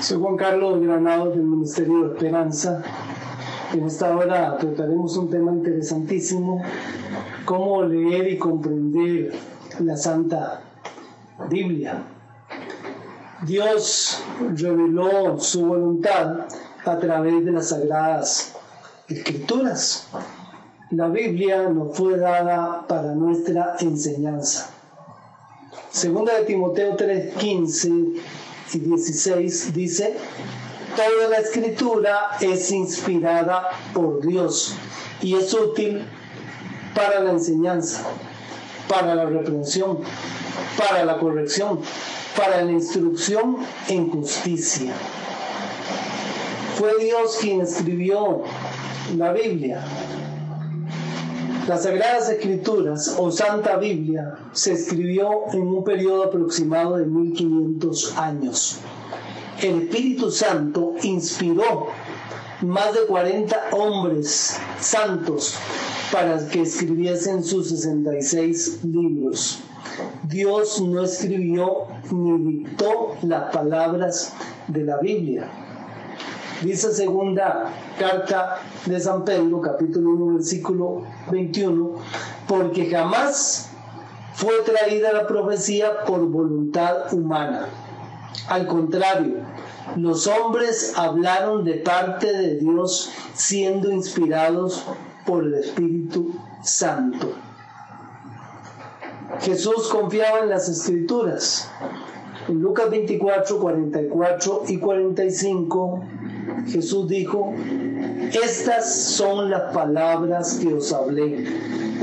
Soy Juan Carlos Granados del Ministerio de Esperanza. En esta hora trataremos un tema interesantísimo: cómo leer y comprender la Santa Biblia. Dios reveló su voluntad a través de las Sagradas Escrituras. La Biblia nos fue dada para nuestra enseñanza. Segunda de Timoteo 3:15 y 16 dice: toda la Escritura es inspirada por Dios y es útil para la enseñanza, para la reprensión, para la corrección, para la instrucción en justicia. Fue Dios quien escribió la Biblia. Las Sagradas Escrituras o Santa Biblia se escribió en un periodo aproximado de 1500 años. El Espíritu Santo inspiró más de 40 hombres santos para que escribiesen sus 66 libros. Dios no escribió ni dictó las palabras de la Biblia. Dice segunda carta de San Pedro, capítulo 1, versículo 21, porque jamás fue traída la profecía por voluntad humana. Al contrario, los hombres hablaron de parte de Dios siendo inspirados por el Espíritu Santo. Jesús confiaba en las Escrituras. En Lucas 24, 44 y 45, Jesús dijo: estas son las palabras que os hablé,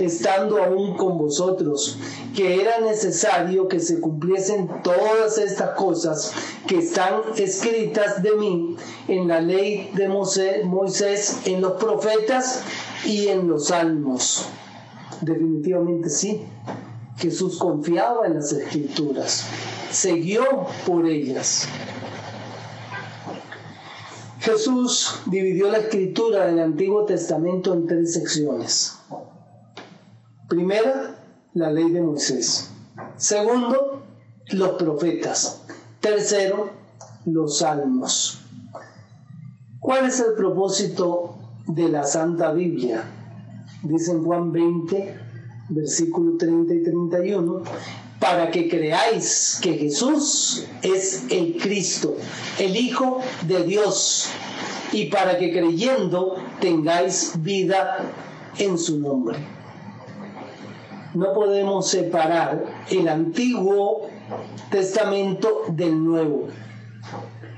estando aún con vosotros, que era necesario que se cumpliesen todas estas cosas que están escritas de mí en la ley de Moisés, en los profetas y en los salmos. Definitivamente sí. Jesús confiaba en las Escrituras, se guió por ellas. Jesús dividió la Escritura del Antiguo Testamento en 3 secciones. Primera, la ley de Moisés. Segundo, los profetas. Tercero, los salmos. ¿Cuál es el propósito de la Santa Biblia? Dice en Juan 20, versículos 30 y 31, para que creáis que Jesús es el Cristo, el Hijo de Dios, y para que creyendo tengáis vida en su nombre. No podemos separar el Antiguo Testamento del Nuevo.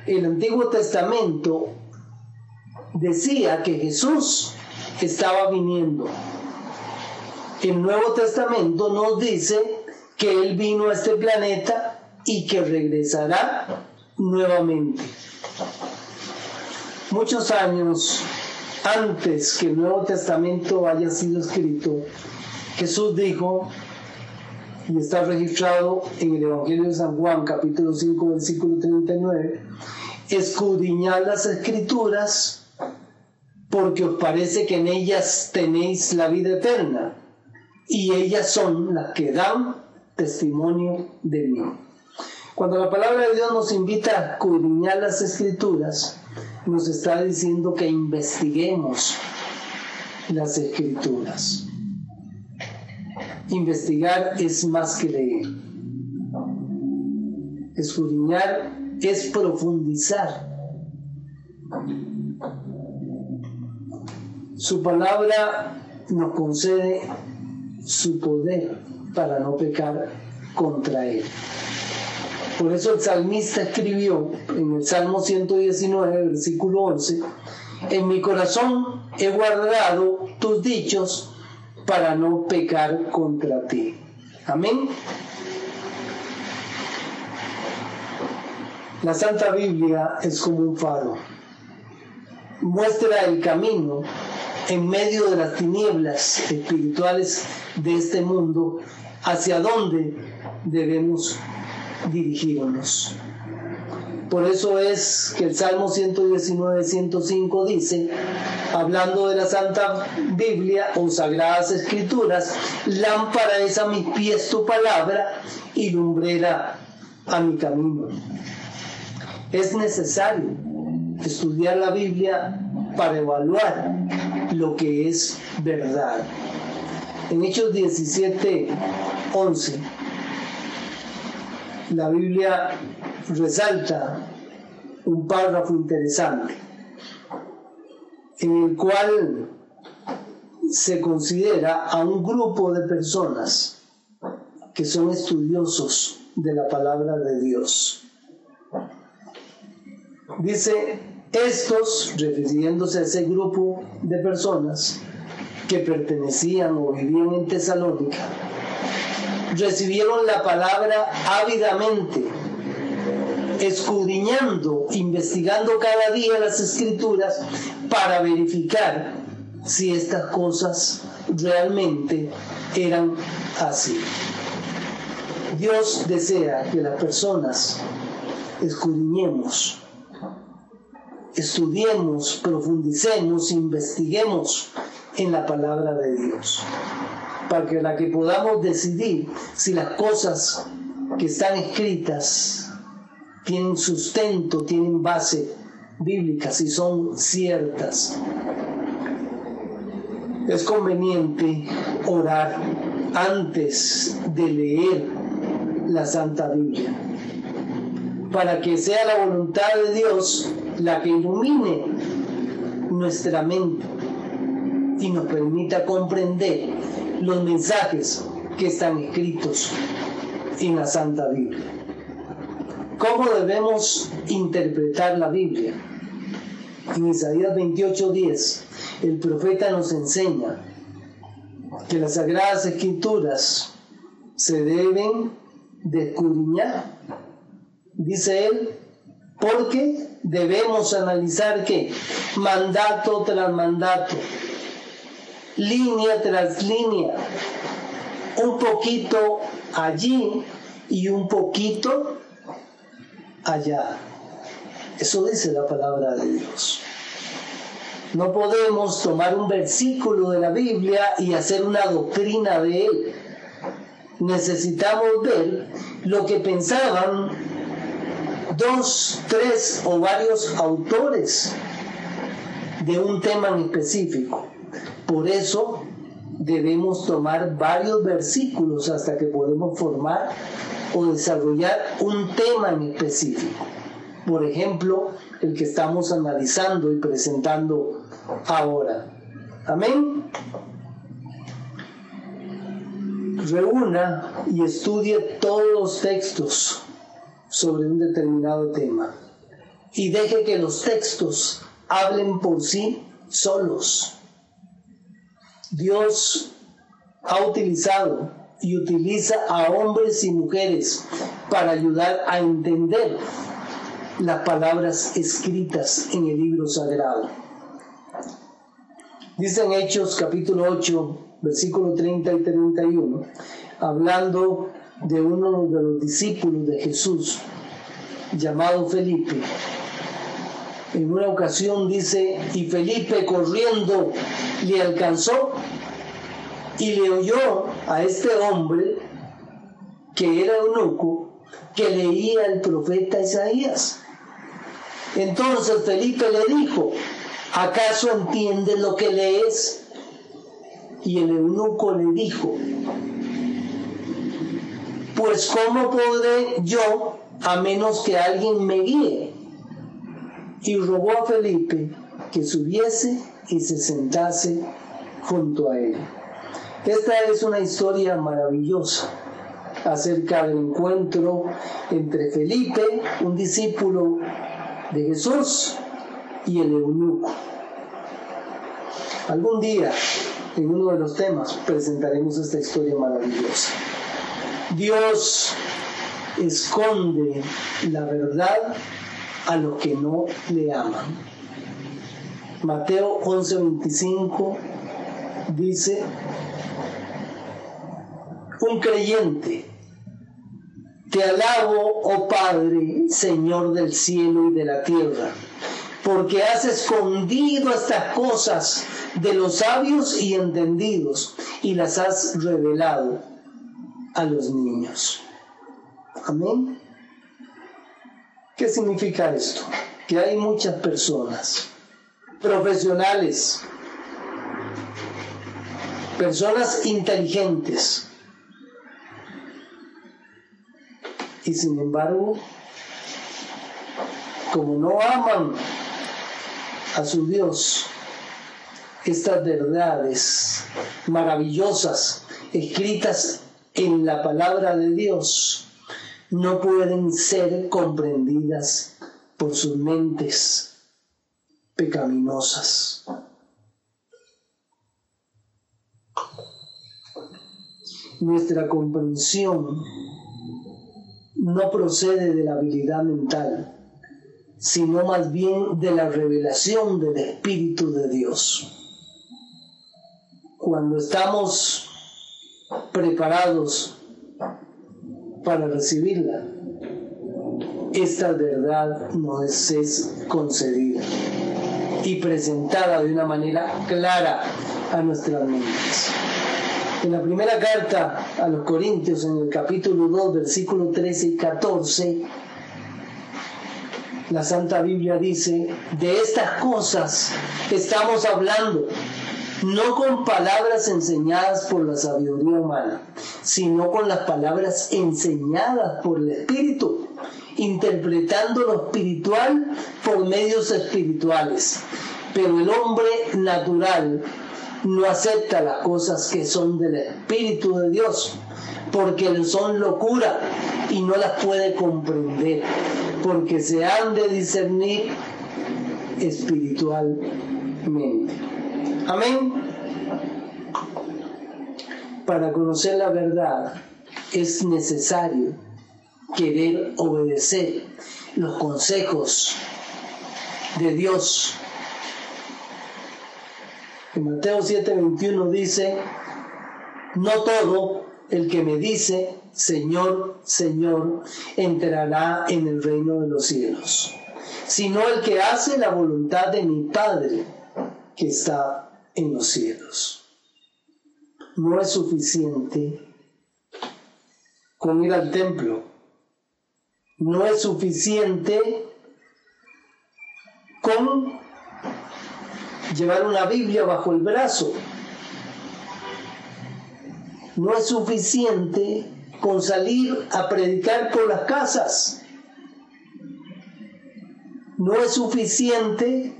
El Antiguo Testamento decía que Jesús estaba viniendo. El Nuevo Testamento nos dice que Él vino a este planeta y que regresará nuevamente. Muchos años antes que el Nuevo Testamento haya sido escrito, Jesús dijo, y está registrado en el Evangelio de San Juan, capítulo 5, versículo 39, escudriñad las Escrituras, porque os parece que en ellas tenéis la vida eterna, y ellas son las que dan testimonio de mí. Cuando la palabra de Dios nos invita a escudriñar las Escrituras, nos está diciendo que investiguemos las Escrituras. Investigar es más que leer. Escudriñar es profundizar. Su palabra nos concede su poder para no pecar contra Él. Por eso el salmista escribió en el Salmo 119, versículo 11, en mi corazón he guardado tus dichos para no pecar contra ti. Amén. La Santa Biblia es como un faro. Muestra el camino en medio de las tinieblas espirituales de este mundo, hacia dónde debemos dirigirnos. Por eso es que el Salmo 119, 105 dice, hablando de la Santa Biblia o Sagradas Escrituras, lámpara es a mis pies tu palabra y lumbrera a mi camino. Es necesario estudiar la Biblia para evaluar lo que es verdad. En Hechos 17:11, la Biblia resalta un párrafo interesante en el cual se considera a un grupo de personas que son estudiosos de la palabra de Dios. Dice, estos, refiriéndose a ese grupo de personas que pertenecían o vivían en Tesalónica, recibieron la palabra ávidamente, escudriñando, investigando cada día las Escrituras para verificar si estas cosas realmente eran así. Dios desea que las personas escudriñemos, estudiemos, profundicemos, investiguemos en la palabra de Dios, para que podamos decidir si las cosas que están escritas tienen sustento, tienen base bíblica, si son ciertas. Es conveniente orar antes de leer la Santa Biblia, para que sea la voluntad de Dios la que ilumine nuestra mente y nos permita comprender los mensajes que están escritos en la Santa Biblia. ¿Cómo debemos interpretar la Biblia? En Isaías 28:10, el profeta nos enseña que las Sagradas Escrituras se deben de escudriñar. Dice él, porque debemos analizar ¿qué? Mandato tras mandato, línea tras línea, un poquito allí y un poquito allá. Eso dice la palabra de Dios. No podemos tomar un versículo de la Biblia y hacer una doctrina de él. Necesitamos ver lo que pensaban 2, 3 o varios autores de un tema en específico. Por eso debemos tomar varios versículos hasta que podemos formar o desarrollar un tema en específico. Por ejemplo, el que estamos analizando y presentando ahora. Amén. Reúna y estudie todos los textos sobre un determinado tema y deje que los textos hablen por sí solos. Dios ha utilizado y utiliza a hombres y mujeres para ayudar a entender las palabras escritas en el libro sagrado. Dice en Hechos capítulo 8, versículo 30 y 31, hablando de uno de los discípulos de Jesús, llamado Felipe. En una ocasión dice, y Felipe corriendo le alcanzó y le oyó a este hombre, que era eunuco, que leía el profeta Isaías. Entonces Felipe le dijo, ¿acaso entiendes lo que lees? Y el eunuco le dijo, pues ¿cómo podré yo a menos que alguien me guíe? Y rogó a Felipe que subiese y se sentase junto a él. Esta es una historia maravillosa acerca del encuentro entre Felipe, un discípulo de Jesús, y el eunuco. Algún día, en uno de los temas, presentaremos esta historia maravillosa. Dios esconde la verdad a los que no le aman. Mateo 11:25 dice, un creyente, te alabo, oh Padre, Señor del cielo y de la tierra, porque has escondido estas cosas de los sabios y entendidos y las has revelado a los niños. Amén. ¿Qué significa esto? Que hay muchas personas, profesionales, personas inteligentes, y sin embargo, como no aman a su Dios, estas verdades maravillosas escritas en la palabra de Dios no pueden ser comprendidas por sus mentes pecaminosas. Nuestra comprensión no procede de la habilidad mental, sino más bien de la revelación del Espíritu de Dios. Cuando estamos preparados para recibirla, esta verdad nos es concedida y presentada de una manera clara a nuestras mentes. En la primera carta a los Corintios, en el capítulo 2, versículos 13 y 14, la Santa Biblia dice: de estas cosas estamos hablando, no con palabras enseñadas por la sabiduría humana, sino con las palabras enseñadas por el Espíritu, interpretando lo espiritual por medios espirituales. Pero el hombre natural no acepta las cosas que son del Espíritu de Dios, porque le son locura y no las puede comprender, porque se han de discernir espiritualmente. Amén. Para conocer la verdad es necesario querer obedecer los consejos de Dios. En Mateo 7:21 dice: no todo el que me dice Señor, Señor, entrará en el reino de los cielos, sino el que hace la voluntad de mi Padre que está en los cielos. No es suficiente con ir al templo. No es suficiente con llevar una Biblia bajo el brazo. No es suficiente con salir a predicar por las casas. No es suficiente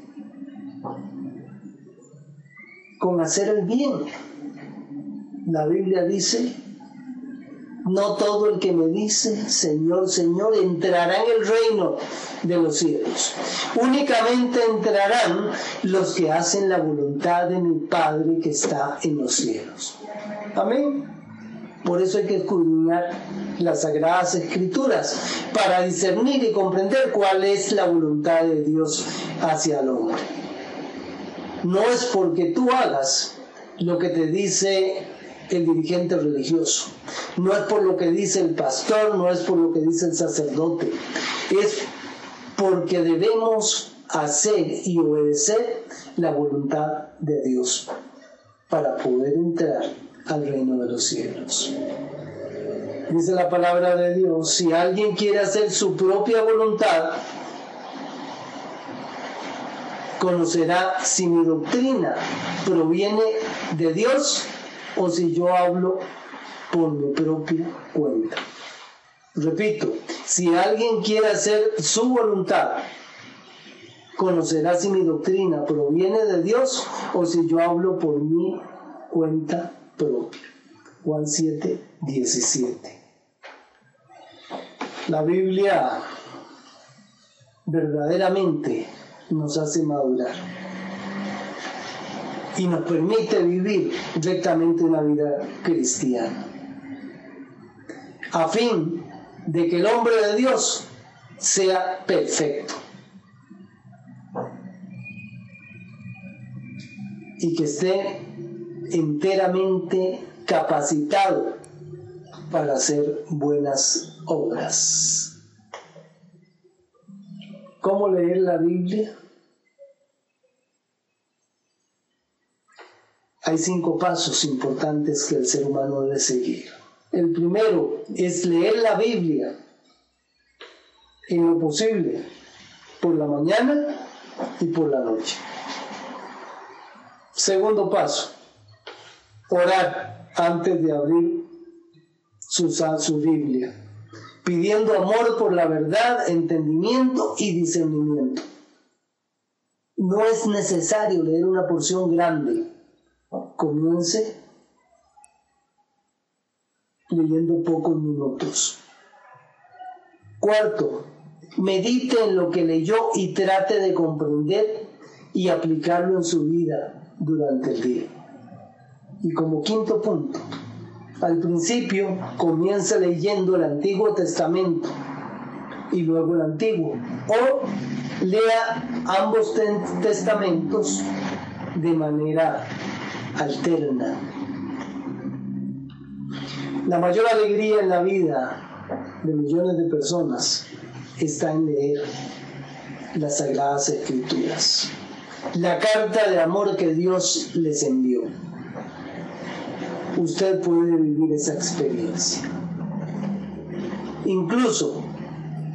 con hacer el bien. La Biblia dice: no todo el que me dice Señor, Señor entrará en el reino de los cielos. Únicamente entrarán los que hacen la voluntad de mi Padre que está en los cielos. Amén. Por eso hay que escudriñar las Sagradas Escrituras para discernir y comprender cuál es la voluntad de Dios hacia el hombre. No es porque tú hagas lo que te dice el dirigente religioso, no es por lo que dice el pastor, no es por lo que dice el sacerdote, es porque debemos hacer y obedecer la voluntad de Dios para poder entrar al reino de los cielos. Dice la palabra de Dios: si alguien quiere hacer su propia voluntad, conocerá si mi doctrina proviene de Dios o si yo hablo por mi propia cuenta. Repito, si alguien quiere hacer su voluntad, conocerá si mi doctrina proviene de Dios o si yo hablo por mi cuenta propia. Juan 7:17. La Biblia verdaderamente nos hace madurar y nos permite vivir rectamente una vida cristiana, a fin de que el hombre de Dios sea perfecto y que esté enteramente capacitado para hacer buenas obras. ¿Cómo leer la Biblia? Hay 5 pasos importantes que el ser humano debe seguir. El primero es leer la Biblia en lo posible, por la mañana y por la noche. Segundo paso, orar antes de abrir su Biblia, pidiendo amor por la verdad, entendimiento y discernimiento. No es necesario leer una porción grande. Comience leyendo pocos minutos. Cuarto, medite en lo que leyó y trate de comprender y aplicarlo en su vida durante el día. Y como quinto punto, al principio comience leyendo el Antiguo Testamento y luego el Antiguo, o lea ambos testamentos de manera alterna. La mayor alegría en la vida de millones de personas está en leer las Sagradas Escrituras, la carta de amor que Dios les envió. Usted puede vivir esa experiencia. Incluso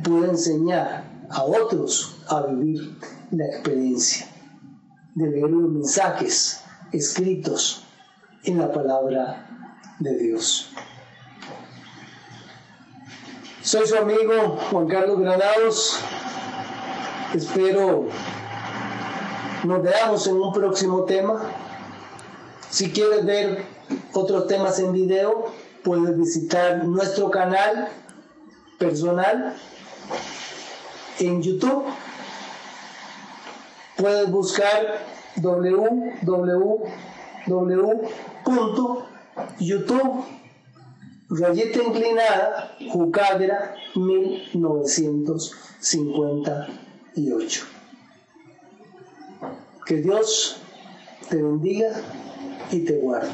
puede enseñar a otros a vivir la experiencia de leer los mensajes escritos en la palabra de Dios. Soy su amigo Juan Carlos Granados. Espero nos veamos en un próximo tema. Si quieres ver otros temas en video, puedes visitar nuestro canal personal en YouTube. Puedes buscar www.youtube rayita inclinada Jucadra 1958. Que Dios te bendiga y te guarde.